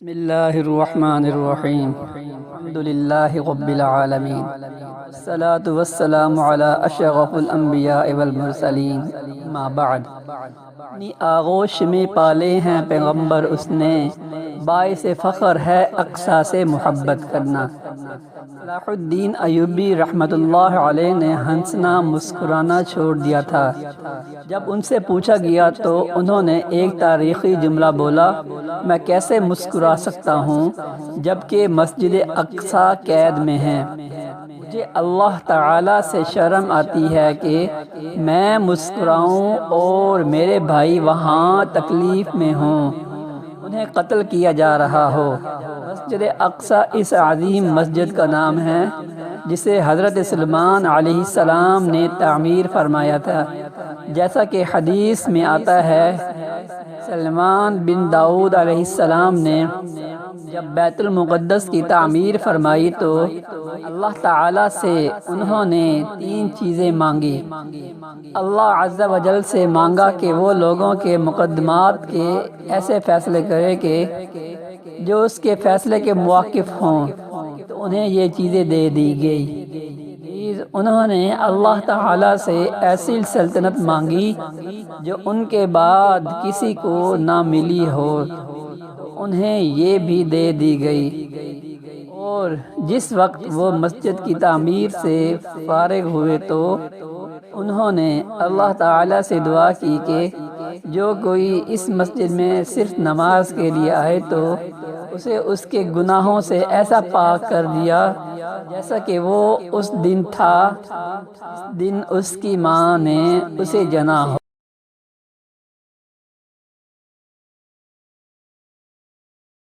بسم اللہ الرحمن الرحیم الحمد للہ رب العالمین الصلاة والسلام علی اشرف الانبیاء والمرسلین اما بعد اپنی آغوش میں پالے ہیں پیغمبر اس نے، باعث فخر ہے اقصا سے محبت کرنا۔ صلاح الدین ایوبی رحمۃ اللہ علیہ نے ہنسنا مسکرانا چھوڑ دیا تھا۔ جب ان سے پوچھا گیا تو انہوں نے ایک تاریخی جملہ بولا، میں کیسے مسکرا سکتا ہوں جبکہ مسجد اقصی قید میں ہے۔ مجھے اللہ تعالیٰ سے شرم آتی ہے کہ میں مسکراؤں اور میرے بھائی وہاں تکلیف میں ہوں، انہیں قتل کیا جا رہا ہو۔ مسجد اقصی اس عظیم مسجد کا نام ہے جسے حضرت سلیمان علیہ السلام نے تعمیر فرمایا تھا۔ جیسا کہ حدیث میں آتا ہے، سلیمان بن داؤد علیہ السلام نے جب بیت المقدس کی تعمیر فرمائی تو اللہ تعالیٰ سے انہوں نے 3 چیزیں مانگی۔ اللہ عز و جل سے مانگا کہ وہ لوگوں کے مقدمات کے ایسے فیصلے کرے کہ جو اس کے فیصلے کے موافق ہوں، تو انہیں یہ چیزیں دے دی گئی۔ انہوں نے اللہ تعالیٰ سے ایسی سلطنت مانگی جو ان کے بعد کسی کو نہ ملی ہو، انہیں یہ بھی دے دی گئی۔ اور جس وقت وہ مسجد کی تعمیر سے فارغ ہوئے تو انہوں نے اللہ تعالیٰ سے دعا کی کہ جو کوئی اس مسجد میں صرف نماز کے لیے آئے تو اسے اس کے گناہوں سے ایسا پاک کر دیا جیسا کہ وہ اس دن تھا جس دن اس کی ماں نے اسے جنا ہو۔